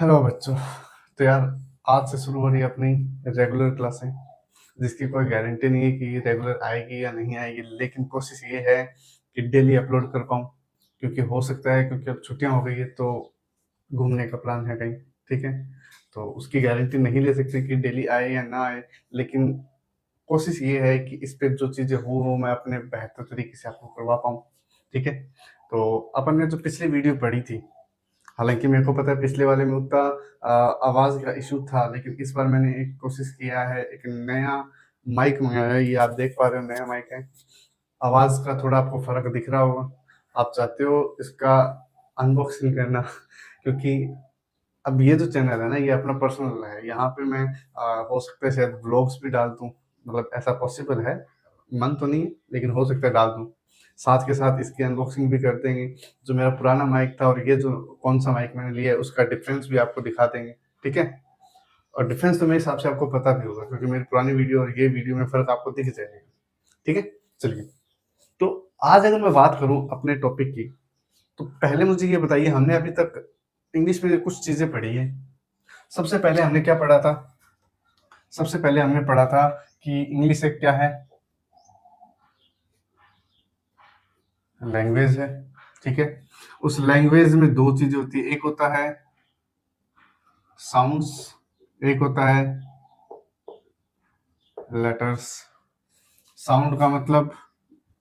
Hello बच्चों। तो यार, आज से शुरू हो रही है अपनी रेगुलर क्लासें, जिसकी कोई गारंटी नहीं है कि रेगुलर आएगी या नहीं आएगी, लेकिन कोशिश ये है कि डेली अपलोड कर पाऊँ। क्योंकि हो सकता है, क्योंकि अब छुट्टियां हो गई है तो घूमने का प्लान है कहीं। ठीक है, तो उसकी गारंटी नहीं ले सकते कि डेली आए या ना आए, लेकिन कोशिश ये है कि इस पे जो चीज़ें हो मैं अपने बेहतर तरीके से आपको करवा पाऊँ। ठीक है, तो अपन ने जो पिछली वीडियो पढ़ी थी, हालाँकि मेरे को पता है पिछले वाले में उतना आवाज़ का इश्यू था, लेकिन इस बार मैंने एक कोशिश किया है, एक नया माइक मँगाया है। ये आप देख पा रहे हो, नया माइक है। आवाज़ का थोड़ा आपको फ़र्क दिख रहा होगा। आप चाहते हो इसका अनबॉक्सिंग करना क्योंकि अब ये जो चैनल है ना, ये अपना पर्सनल है। यहाँ पे मैं हो सकता है शायद व्लॉग्स भी डाल दूँ, मतलब ऐसा पॉसिबल है। मन तो नहीं है, लेकिन हो सकता है डाल दूँ। साथ के साथ इसकी अनबॉक्सिंग भी कर देंगे। जो मेरा पुराना माइक था और ये जो कौन-सा माइक मैंने लिया है, उसका डिफरेंस भी आपको दिखा देंगे। ठीक है? और डिफरेंस तो मेरे हिसाब से आपको पता भी होगा, क्योंकि मेरी पुरानी वीडियो और ये वीडियो में फ़र्क आपको दिख जाएगा। ठीक है? चलिए, तो आज अगर मैं बात करूँ अपने टॉपिक की, तो पहले मुझे ये बताइए, हमने अभी तक इंग्लिश में कुछ चीज़ें पढ़ी हैं। सबसे पहले हमने क्या पढ़ा था? सबसे पहले हमने पढ़ा था कि इंग्लिश एक क्या है? लैंग्वेज है। ठीक है? उस लैंग्वेज में 2 चीज़ें होती है, एक होता है साउंड्स, एक होता है लेटर्स। साउंड का मतलब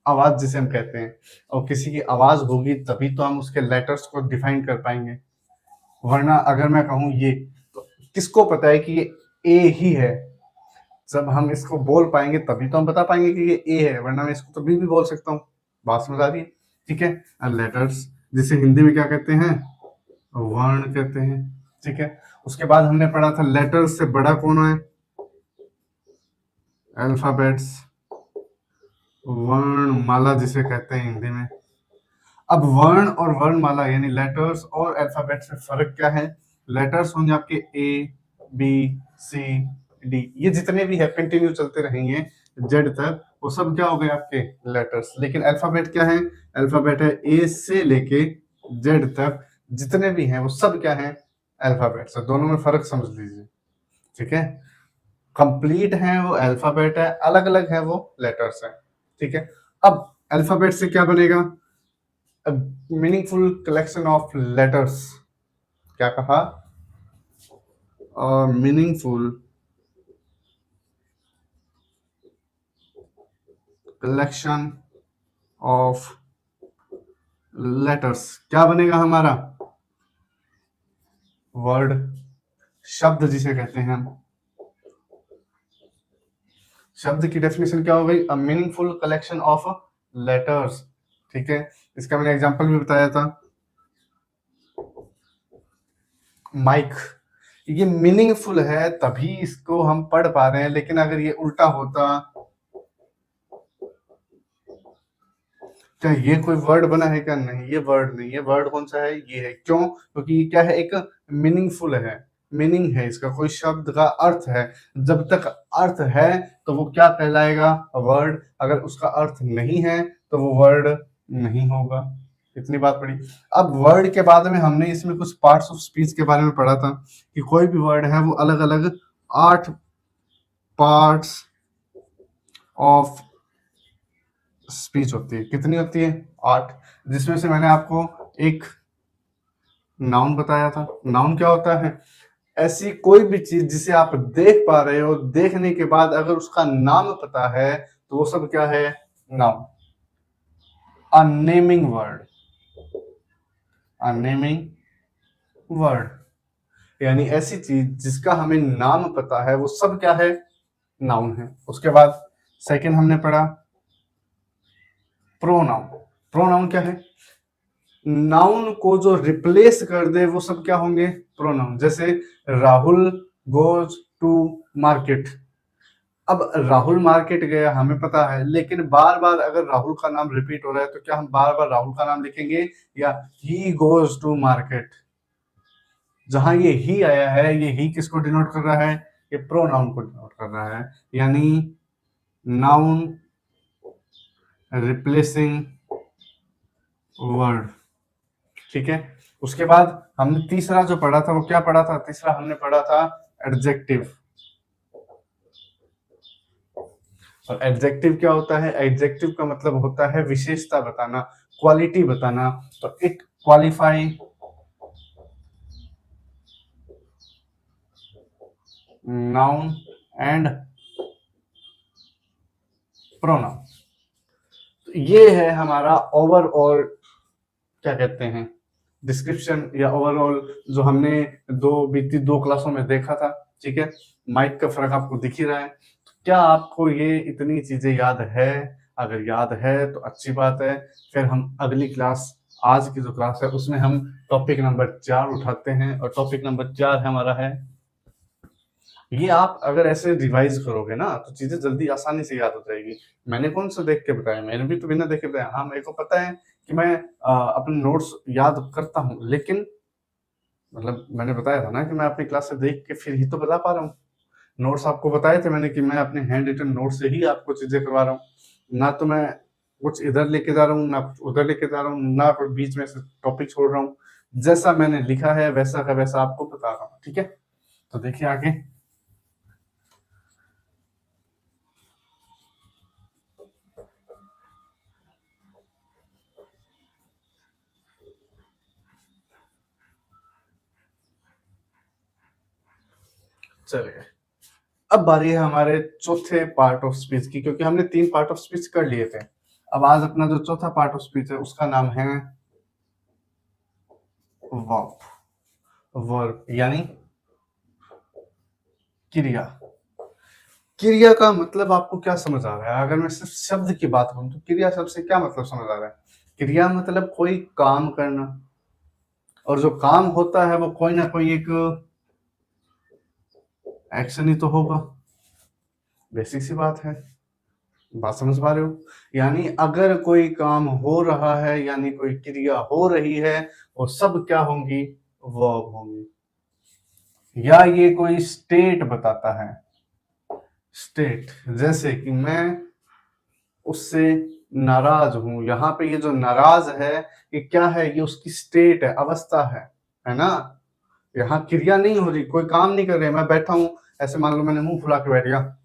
आवाज़ जिसे हम कहते हैं, और किसी की आवाज़ होगी तभी तो हम उसके लेटर्स को डिफाइन कर पाएँगे। वरना अगर मैं कहूँ ये, तो किसको पता है कि ये ए ही है? जब हम इसको बोल पाएँगे तभी तो हम बता पाएँगे कि ये ए है, वरना मैं इसको तो बी भी बोल सकता हूँ। बात समझ आ रही है? ठीक है? लेटर्स जिसे हिंदी में क्या कहते हैं? वर्ण कहते हैं। ठीक है? उसके बाद हमने पढ़ा था लेटर्स से बड़ा कौन है? अल्फाबेट्स, वर्णमाला जिसे कहते हैं हिंदी में। अब वर्ण और वर्णमाला यानी लेटर्स और अल्फाबेट्स में फर्क क्या है? लेटर्स होंगे आपके ए, बी, सी, डी, ये जितने भी है कंटिन्यू चलते रहेंगे जेड तक, वो सब क्या हो गए आपके लेटर्स। लेकिन अल्फाबेट क्या है? अल्फाबेट है ए से लेके जेड तक, जितने भी हैं वो सब क्या है? अल्फाबेट्स है। दोनों में फर्क समझ लीजिए। ठीक है? कंप्लीट है वो अल्फाबेट है, अलग अलग है वो लेटर्स है। ठीक है? अब अल्फाबेट से क्या बनेगा? A meaningful collection of letters। क्या कहा? और मीनिंगफुल कलेक्शन ऑफ लेटर्स क्या बनेगा हमारा? वर्ड, शब्द जिसे कहते हैं हम। शब्द की डेफिनेशन क्या हो गई? A meaningful collection of letters. ठीक है? इसका मैंने एग्जांपल भी बताया था, माइक। ये मीनिंगफुल है तभी इसको हम पढ़ पा रहे हैं, लेकिन अगर ये उल्टा होता, क्या ये कोई वर्ड बना है क्या? नहीं, ये वर्ड नहीं है। वर्ड कौन सा है? ये है। क्यों? क्योंकि ये क्या है? एक मीनिंगफुल है, मीनिंग है इसका, कोई शब्द का अर्थ है। जब तक अर्थ है तो वो क्या कहलाएगा? वर्ड। अगर उसका अर्थ नहीं है तो वो वर्ड नहीं होगा। इतनी बात पड़ी। अब वर्ड के बाद में हमने इसमें कुछ पार्ट्स ऑफ स्पीच के बारे में पढ़ा था कि कोई भी वर्ड है वो अलग अलग 8 पार्ट्स ऑफ स्पीच होती है। कितनी होती है? 8। जिसमें से मैंने आपको एक नाउन बताया था। नाउन क्या होता है? ऐसी कोई भी चीज जिसे आप देख पा रहे हो, देखने के बाद अगर उसका नाम पता है तो वो सब क्या है? नाउन। अ नेमिंग वर्ड, अ नेमिंग वर्ड यानी ऐसी चीज जिसका हमें नाम पता है वो सब क्या है? नाउन है। उसके बाद सेकंड हमने पढ़ा प्रोनाउन। प्रोनाउन क्या है? नाउन को जो रिप्लेस कर दे वो सब क्या होंगे? प्रोनाउन। जैसे राहुल गोज टू मार्केट। अब राहुल मार्केट गया हमें पता है, लेकिन बार बार अगर राहुल का नाम रिपीट हो रहा है तो क्या हम बार बार राहुल का नाम लिखेंगे? या ही गोज टू मार्केट। जहां ये ही आया है, ये ही किसको डिनोट कर रहा है? ये प्रोनाउन को डिनोट कर रहा है। यानी नाउन रिप्लेसिंग वर्ड। ठीक है। उसके बाद हमने तीसरा जो पढ़ा था वो क्या पढ़ा था? तीसरा हमने पढ़ा था एडजेक्टिव। और एडजेक्टिव क्या होता है? एडजेक्टिव का मतलब होता है विशेषता बताना, क्वालिटी बताना। तो it qualify noun and pronoun. तो ये है हमारा ओवरऑल क्या कहते हैं डिस्क्रिप्शन या ओवरऑल जो हमने बीती दो क्लासों में देखा था। ठीक है, माइक का फर्क आपको दिख ही रहा है। तो क्या आपको ये इतनी चीजें याद है? अगर याद है तो अच्छी बात है। फिर हम अगली क्लास, आज की जो क्लास है उसमें हम टॉपिक नंबर 4 उठाते हैं। और टॉपिक नंबर 4 हमारा है, ये आप अगर ऐसे रिवाइज करोगे ना तो चीजें जल्दी आसानी से याद हो जाएगी। मैंने कौन सा देख के बताया? मैंने भी तो बिना देखे बताया। हाँ, मेरे को पता है कि मैं अपने नोट्स याद करता हूँ, लेकिन मतलब मैंने बताया था ना कि मैं अपनी क्लास से देख के फिर ही तो बता पा रहा हूँ। नोट्स आपको बताए थे मैंने कि मैं अपने हैंड रिटन नोट से ही आपको चीजें करवा रहा हूँ। ना तो मैं कुछ इधर लेके जा रहा हूँ, ना कुछ उधर लेके जा रहा हूँ, ना कुछ बीच में से टॉपिक छोड़ रहा हूँ। जैसा मैंने लिखा है वैसा का वैसा आपको बता रहा हूँ। ठीक है, तो देखिए आगे। चलिए, अब बारी है हमारे चौथे पार्ट ऑफ स्पीच की, क्योंकि हमने 3 पार्ट ऑफ स्पीच कर लिए थे। अब आज अपना जो चौथा पार्ट ऑफ स्पीच है उसका नाम है वर्ब। वर्ब यानी क्रिया। क्रिया का मतलब आपको क्या समझ आ रहा है? अगर मैं सिर्फ शब्द की बात करूं तो क्रिया शब्द से क्या मतलब समझ आ रहा है? क्रिया मतलब कोई काम करना, और जो काम होता है वो कोई ना कोई एक एक्शन ही तो होगा। बेसिक सी बात है, बात समझ पा रहे हो? यानी अगर कोई काम हो रहा है यानी कोई क्रिया हो रही है, वो सब क्या होंगी? वर्ब होंगी। या ये कोई स्टेट बताता है, स्टेट। जैसे कि मैं उससे नाराज हूं, यहाँ पे ये जो नाराज है ये क्या है? ये उसकी स्टेट है, अवस्था है ना। यहाँ क्रिया नहीं हो रही, कोई काम नहीं कर रहे, मैं बैठा हूं ऐसे, मान लो मैंने मुंह फुला के बैठ गया,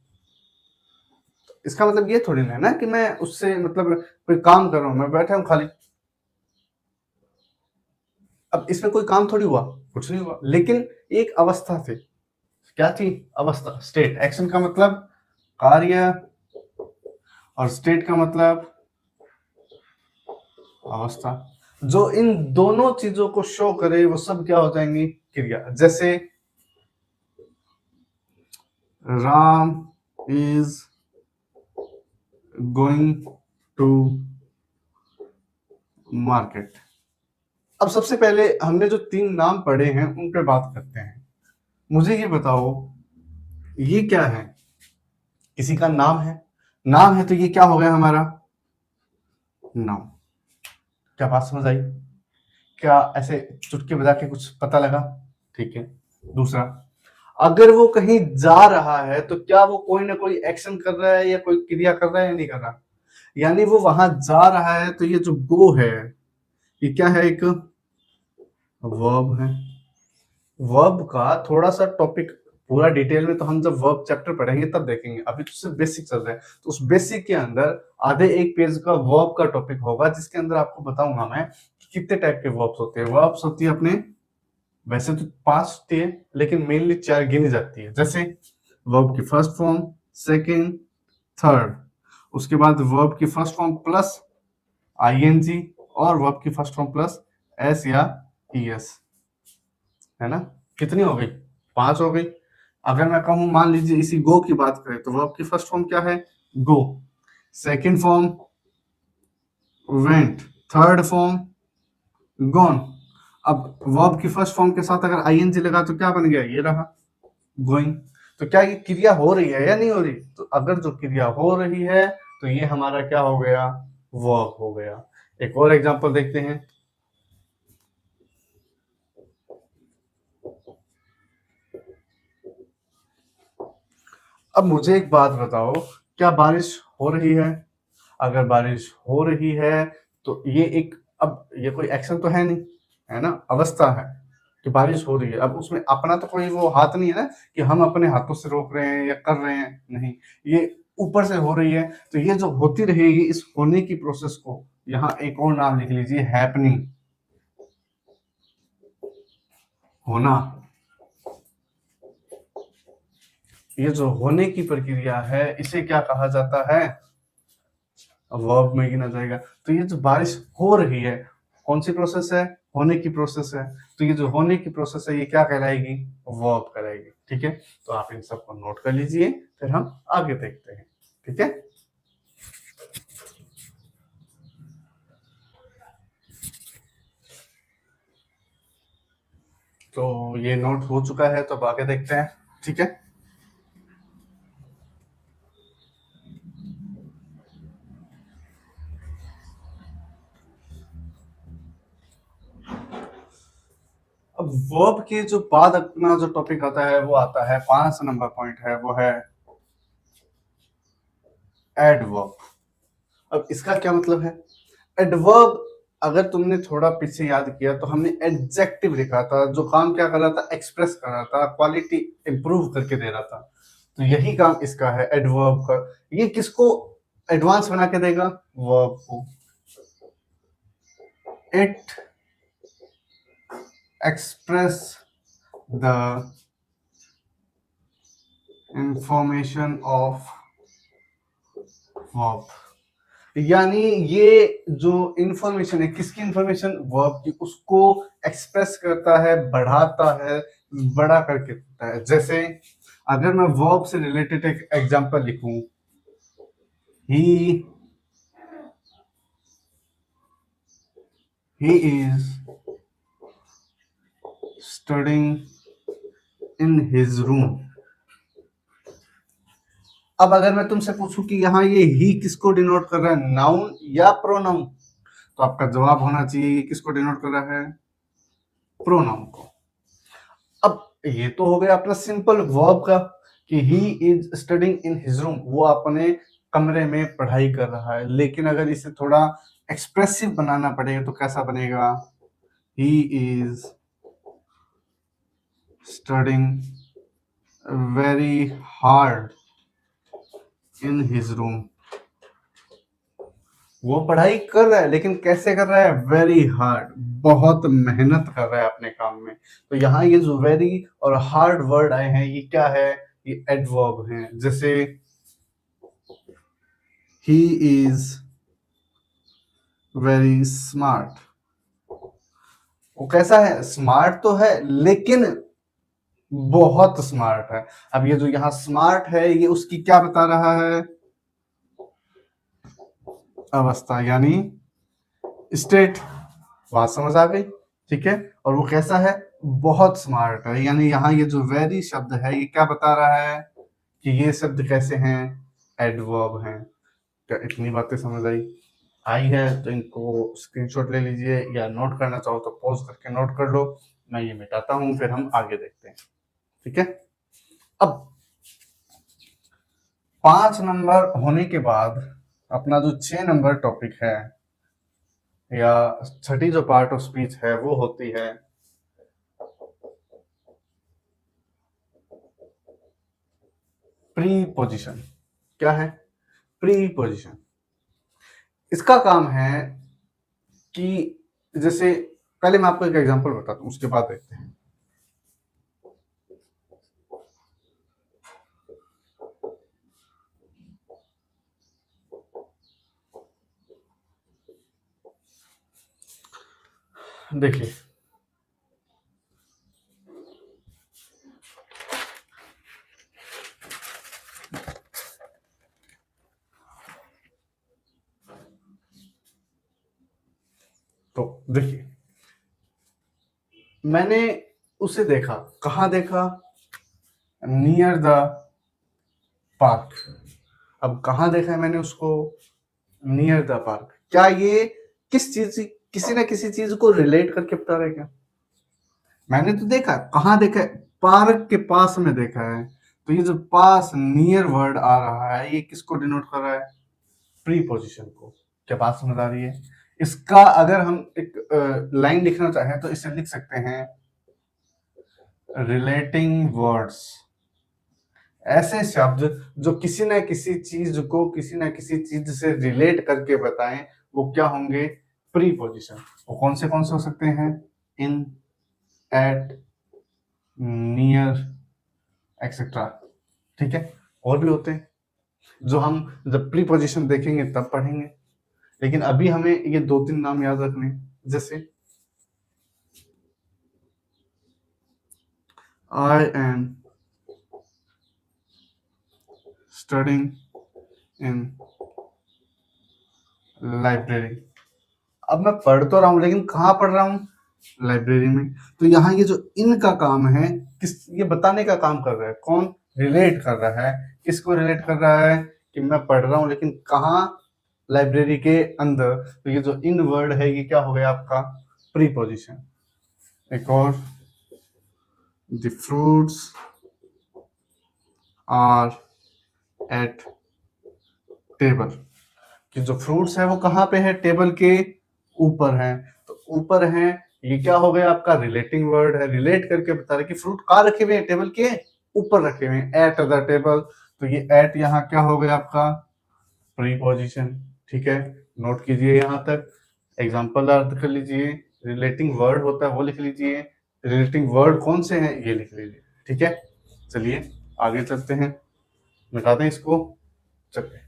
इसका मतलब ये थोड़ी ना है ना कि मैं उससे मतलब कोई काम कर रहा हूं, मैं बैठा हूं खाली। अब इसमें कोई काम थोड़ी हुआ, कुछ नहीं हुआ, लेकिन एक अवस्था थी। क्या थी? अवस्था, स्टेट। एक्शन का मतलब कार्य, और स्टेट का मतलब अवस्था। जो इन दोनों चीजों को शो करे वो सब क्या हो जाएंगी? क्रिया। जैसे Ram is going to market. अब सबसे पहले हमने जो 3 नाम पढ़े हैं उन पे बात करते हैं। मुझे ये बताओ, ये क्या है? किसी का नाम है। नाम है तो ये क्या हो गया हमारा? नाम। क्या बात समझ आई? क्या ऐसे चुटकी बजा के कुछ पता लगा? ठीक है। दूसरा, अगर वो कहीं जा रहा है तो क्या वो कोई ना कोई एक्शन कर रहा है या कोई क्रिया कर रहा है या नहीं कर रहा? यानी वो वहां जा रहा है तो ये जो गो है ये क्या है? एक वर्ब है। वर्ब का थोड़ा सा टॉपिक पूरा डिटेल में तो हम जब वर्ब चैप्टर पढ़ेंगे तब देखेंगे, अभी तो सिर्फ बेसिक चल रहा है। तो उस बेसिक के अंदर आधे एक पेज का वर्ब का टॉपिक होगा, जिसके अंदर आपको बताऊंगा मैं कि कितने टाइप के वर्ब्स होते हैं। वर्ब्स होती है अपने, वैसे तो 5 होती है लेकिन मेनली 4 गिनी जाती है। जैसे वर्ब की फर्स्ट फॉर्म, सेकंड, थर्ड, उसके बाद वर्ब की फर्स्ट फॉर्म प्लस आईएनजी, और वर्ब की फर्स्ट फॉर्म प्लस एस या ईएस, है ना। कितनी हो गई? 5 हो गई। अगर मैं कहूं, मान लीजिए इसी गो की बात करें तो वर्ब की फर्स्ट फॉर्म क्या है? Go. Second form went, third form gone. अब वर्ब की फर्स्ट फॉर्म के साथ अगर आईएनजी लगा तो क्या बन गया? ये रहा, गोइंग। तो क्या ये क्रिया हो रही है या नहीं हो रही? तो अगर जो क्रिया हो रही है तो ये हमारा क्या हो गया? वर्ब हो गया। एक और एग्जांपल देखते हैं। अब मुझे एक बात बताओ, क्या बारिश हो रही है? अगर बारिश हो रही है तो ये एक, अब ये कोई एक्शन तो है नहीं, है ना, अवस्था है कि बारिश हो रही है। अब उसमें अपना तो कोई वो हाथ नहीं है ना कि हम अपने हाथों से रोक रहे हैं या कर रहे हैं, नहीं, ये ऊपर से हो रही है। तो ये जो होती रहेगी, इस होने की प्रोसेस को यहाँ एक और नाम लिख लीजिए, हैपनिंग, होना। ये जो होने की प्रक्रिया है इसे क्या कहा जाता है, वर्ब में गिना जाएगा। तो ये जो बारिश हो रही है, कौन सी प्रोसेस है, होने की प्रोसेस है। तो ये जो होने की प्रोसेस है ये क्या कहलाएगी, वर्ब कहलाएगी। ठीक है, तो आप इन सबको नोट कर लीजिए, फिर हम आगे देखते हैं। ठीक है, तो ये नोट हो चुका है, तो अब आगे देखते हैं। ठीक है, अब वर्ब के जो बाद अपना जो टॉपिक आता है वो आता है 5 नंबर पॉइंट है, वो है एडवर्ब। अब इसका क्या मतलब है, एडवर्ब, अगर तुमने थोड़ा पीछे याद किया तो हमने एडजेक्टिव लिखा था, जो काम क्या कर रहा था, एक्सप्रेस कर रहा था, क्वालिटी इंप्रूव करके दे रहा था। तो यही काम इसका है एडवर्ब का। ये किसको एडवांस बना के देगा, वर्ब को। It express the information of verb, यानी ये जो इंफॉर्मेशन है, किसकी इंफॉर्मेशन, वर्ब की, उसको एक्सप्रेस करता है, बढ़ाता है, बड़ा करके देता है। जैसे अगर मैं वर्ब से रिलेटेड एक एग्जांपल लिखूं, he is studying in his room. अब अगर मैं तुमसे पूछूं कि यहाँ ये ही किसको डिनोट कर रहा है, नाउन या प्रोनाउन, तो आपका जवाब होना चाहिए ये किसको डिनोट कर रहा है, प्रोनाउन को। अब ये तो हो गया अपना सिंपल वर्ब का कि he is studying in his room, वो अपने कमरे में पढ़ाई कर रहा है। लेकिन अगर इसे थोड़ा एक्सप्रेसिव बनाना पड़ेगा तो कैसा बनेगा, he is studying very hard in his room. वो पढ़ाई कर रहा है लेकिन कैसे कर रहा है, वेरी हार्ड, बहुत मेहनत कर रहा है अपने काम में। तो यहाँ ये जो वेरी और हार्ड वर्ड आए हैं ये क्या है, ये एडवर्ब हैं। जैसे ही इज वेरी स्मार्ट, वो कैसा है, स्मार्ट तो है लेकिन बहुत स्मार्ट है। अब ये जो यहाँ स्मार्ट है ये उसकी क्या बता रहा है, अवस्था, यानी स्टेट। बात समझ आ गई, ठीक है। और वो कैसा है, बहुत स्मार्ट है, यानी यहाँ ये जो वेरी शब्द है ये क्या बता रहा है कि ये शब्द कैसे हैं, एडवर्ब हैं। क्या इतनी बातें समझ आई है तो इनको स्क्रीनशॉट ले लीजिए, या नोट करना चाहो तो पॉज करके नोट कर लो। मैं ये मिटाता हूँ, फिर हम आगे देखते हैं। ठीक है, अब 5 नंबर होने के बाद अपना जो 6 नंबर टॉपिक है या छठी जो पार्ट ऑफ स्पीच है वो होती है प्रीपोजिशन। क्या है, प्रीपोजिशन। इसका काम है कि जैसे, पहले मैं आपको एक एग्जांपल बताता हूँ उसके बाद देखते हैं। देखिए, तो देखिए, मैंने उसे देखा, कहाँ देखा, नियर द पार्क। अब कहाँ देखा है मैंने उसको, नियर द पार्क। क्या ये किस चीज, किसी ना किसी चीज को रिलेट करके बता रहे क्या, मैंने तो देखा, कहाँ देखा है, पार्क के पास में देखा है। तो ये जो पास, नियर वर्ड आ रहा है ये किसको डिनोट कर रहा है, प्रीपोजिशन को। क्या बात समझ आ रही है, इसका अगर हम एक लाइन लिखना चाहें तो इसे लिख सकते हैं रिलेटिंग वर्ड्स। ऐसे शब्द जो किसी ना किसी चीज को किसी ना किसी चीज से रिलेट करके बताएं, वो क्या होंगे? प्रीपोजिशन। वो कौन से हो सकते हैं? इन, एट, नियर, एक्सेट्रा। ठीक है, और भी होते हैं जो हम जब प्रीपोजिशन देखेंगे तब पढ़ेंगे, लेकिन अभी हमें ये दो तीन नाम याद रखने हैं। जैसे I am studying in library. अब मैं पढ़ तो रहा हूं, लेकिन कहाँ पढ़ रहा हूँ? लाइब्रेरी में। तो यहाँ ये जो इन का काम है, किस ये बताने का काम कर रहा है? कौन रिलेट कर रहा है? किसको रिलेट कर रहा है? कि मैं पढ़ रहा हूँ, लेकिन कहाँ? लाइब्रेरी के अंदर। तो ये जो इन वर्ड है, ये क्या हो गया आपका? प्रीपोजिशन। एक और, the fruits are at table. कि जो फ्रूट्स है वो कहाँ पे है? टेबल के ऊपर है। तो ऊपर है, ये क्या हो गया आपका? रिलेटिंग वर्ड है, रिलेट करके बता रहे कि फ्रूट कहाँ रखे हुए हैं? टेबल के ऊपर रखे हुए हैं, एट द टेबल। तो ये एट यहाँ क्या हो गया आपका? प्रीपोजिशन। ठीक है, नोट कीजिए यहाँ तक, एग्जाम्पल अर्थ कर लीजिए। रिलेटिंग वर्ड होता है वो लिख लीजिए, रिलेटिंग वर्ड कौन से हैं ये लिख लीजिए। ठीक है, चलिए आगे चलते हैं, मिटाते हैं इसको। चलिए,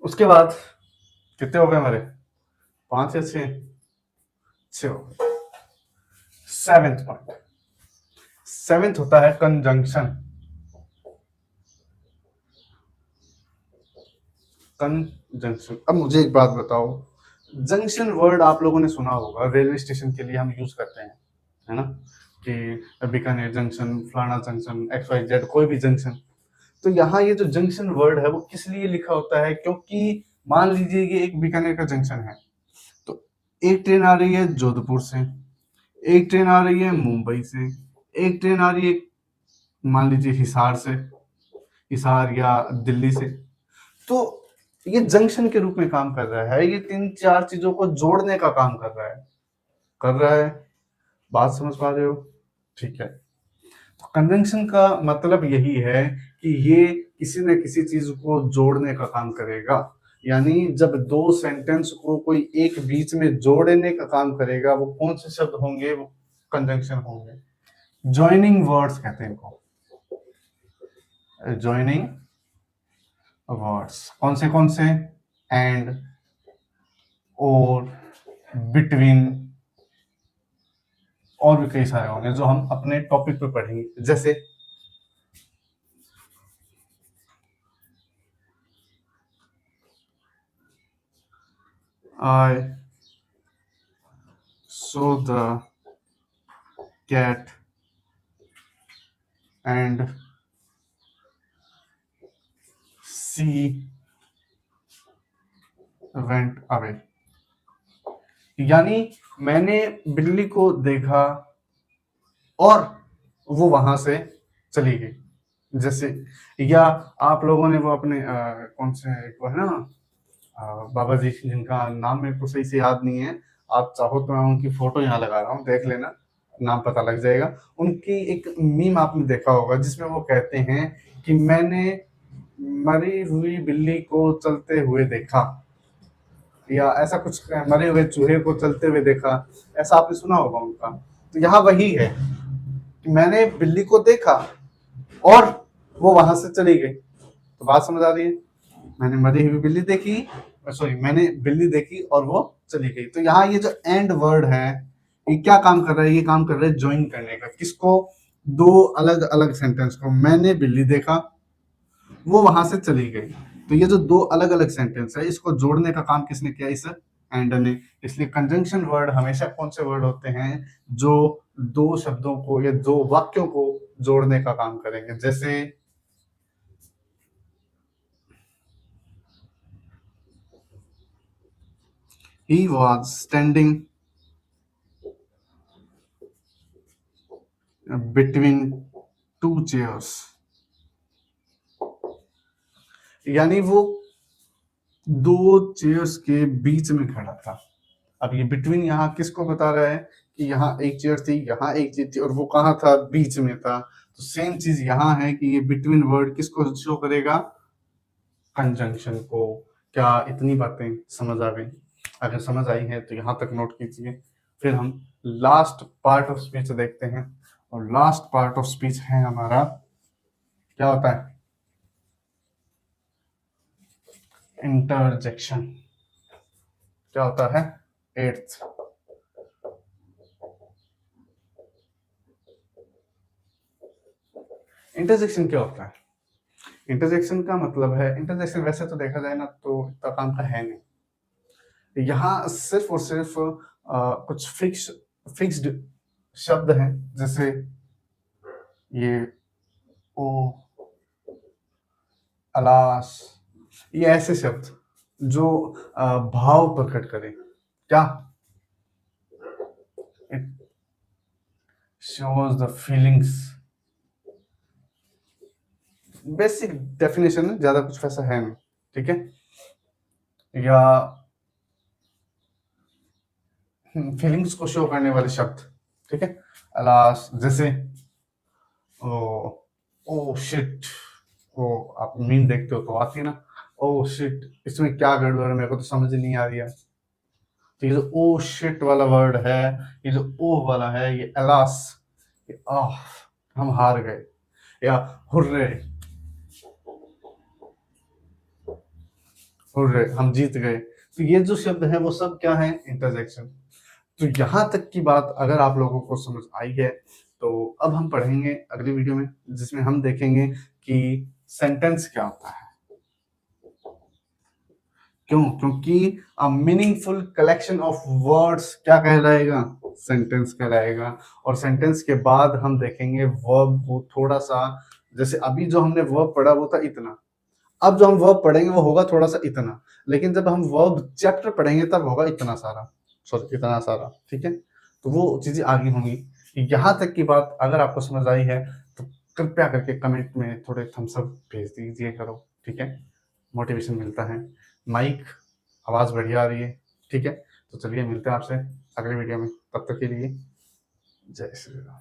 उसके बाद कितने हो गए हमारे? 5 या 6? 6 हो गए। सेवेंथ पॉइंट, सेवेंथ होता है कंजंक्शन। कंजंक्शन। अब मुझे एक बात बताओ, जंक्शन वर्ड आप लोगों ने सुना होगा, रेलवे स्टेशन के लिए हम यूज करते हैं, है ना? कि बीकानेर जंक्शन, फलाना जंक्शन, एक्स वाई जेड, कोई भी जंक्शन। तो यहाँ ये जो जंक्शन वर्ड है वो किस लिए लिखा होता है? क्योंकि मान लीजिए ये एक बीकानेर का जंक्शन है, तो एक ट्रेन आ रही है जोधपुर से, एक ट्रेन आ रही है मुंबई से, एक ट्रेन आ रही है मान लीजिए हिसार से, हिसार या दिल्ली से। तो ये जंक्शन के रूप में काम कर रहा है, ये तीन चार चीजों को जोड़ने का काम कर रहा है, कर रहा है। बात समझ पा रहे हो? ठीक है, तो कंजंक्शन का मतलब यही है कि ये किसी न किसी चीज को जोड़ने का काम करेगा। यानी जब दो सेंटेंस को कोई एक बीच में जोड़ने का काम करेगा, वो कौन से शब्द होंगे? वो कंजंक्शन होंगे। ज्वाइनिंग वर्ड्स कहते हैं इनको, ज्वाइनिंग वर्ड्स। कौन से? एंड, और, बिटवीन, और भी कई सारे होंगे जो हम अपने टॉपिक पे पढ़ेंगे। जैसे I saw the cat and she went away. यानी मैंने बिल्ली को देखा और वो वहां से चली गई। जैसे, या आप लोगों ने वो अपने कौन से वो है ना, बाबा जी जिनका नाम मेरे को सही से याद नहीं है, आप चाहो तो मैं उनकी फोटो यहाँ लगा रहा हूँ, देख लेना, नाम पता लग जाएगा। उनकी एक मीम आपने देखा होगा जिसमें वो कहते हैं कि मैंने मरी हुई बिल्ली को चलते हुए देखा, या ऐसा कुछ, मरे हुए चूहे को चलते हुए देखा, ऐसा आपने सुना होगा उनका। तो यहाँ वही है कि मैंने बिल्ली को देखा और वो वहां से चली गई। तो बात समझ आ रही है? मैंने मरी हुई बिल्ली देखी, सॉरी, मैंने बिल्ली देखी और वो चली गई। तो यहाँ ये जो एंड वर्ड है, ये क्या काम कर रहा है? ये काम कर रहा है ज्वाइन करने का। किसको? दो अलग अलग सेंटेंस को। मैंने बिल्ली देखा, वो वहां से चली गई। तो ये जो दो अलग अलग सेंटेंस है, इसको जोड़ने का काम किसने किया? इस एंड ने। इसलिए कंजंक्शन वर्ड हमेशा कौन से वर्ड होते हैं? जो दो शब्दों को या दो वाक्यों को जोड़ने का काम करेंगे। जैसे he was standing between two chairs, यानी वो दो चेयर्स के बीच में खड़ा था। अब ये बिटवीन यहाँ किसको बता रहा है कि यहाँ एक चेयर थी, यहाँ एक चेयर थी, और वो कहाँ था, बीच में था। तो सेम चीज यहाँ है कि ये बिटवीन वर्ड किसको शो करेगा, कंजंक्शन को। क्या इतनी बातें समझ आ गई? अगर समझ आई है तो यहाँ तक नोट कीजिए। फिर हम लास्ट पार्ट ऑफ स्पीच देखते हैं, और लास्ट पार्ट ऑफ स्पीच है हमारा, क्या होता है, इंटरजेक्शन। क्या होता है, एट्थ। इंटरजेक्शन क्या होता है? इंटरजेक्शन का मतलब है, इंटरजेक्शन वैसे तो देखा जाए ना तो इतना काम का है नहीं। यहाँ सिर्फ और सिर्फ कुछ फिक्स्ड शब्द हैं, जैसे ये ओ, अलास, ये ऐसे शब्द जो भाव प्रकट करें। क्या, it shows the feelings. Basic definition है, ज्यादा कुछ वैसा है नहीं, ठीक है। या फीलिंग्स को शो करने वाले शब्द, ठीक है। अलास, जैसे ओ, ओ शिट, वो आप मीम देखते हो तो आती है ना, ओ शिट, इसमें क्या गड़बड़ है, मेरे को तो समझ नहीं आ रही है। तो ये जो ओ शिट वाला वर्ड है, ये जो ओ वाला है, ये अलास, ये आह, हम हार गए, या हुर्रे, हुर्रे हम जीत गए। तो ये जो शब्द है वो सब क्या है, इंटरजेक्शन। तो यहाँ तक की बात अगर आप लोगों को समझ आई है, तो अब हम पढ़ेंगे अगली वीडियो में, जिसमें हम देखेंगे कि सेंटेंस क्या होता है। क्यों? क्योंकि a meaningful collection of words क्या कहलाएगा, सेंटेंस कहलाएगा। और सेंटेंस के बाद हम देखेंगे वर्ब को थोड़ा सा, जैसे अभी जो हमने वर्ब पढ़ा वो था इतना, अब जो हम वर्ब पढ़ेंगे वो होगा थोड़ा सा इतना, लेकिन जब हम वर्ब चैप्टर पढ़ेंगे तब होगा इतना सारा, सॉरी इतना सारा, ठीक है। तो वो चीजें आगे होंगी। यहाँ तक की बात अगर आपको समझ आई है तो कृपया करके कमेंट में थोड़े थम्स अप भेज दीजिए करो, ठीक है, मोटिवेशन मिलता है। माइक आवाज बढ़िया आ रही है, ठीक है। तो चलिए मिलते हैं आपसे अगले वीडियो में, तब तक के लिए जय श्री राम।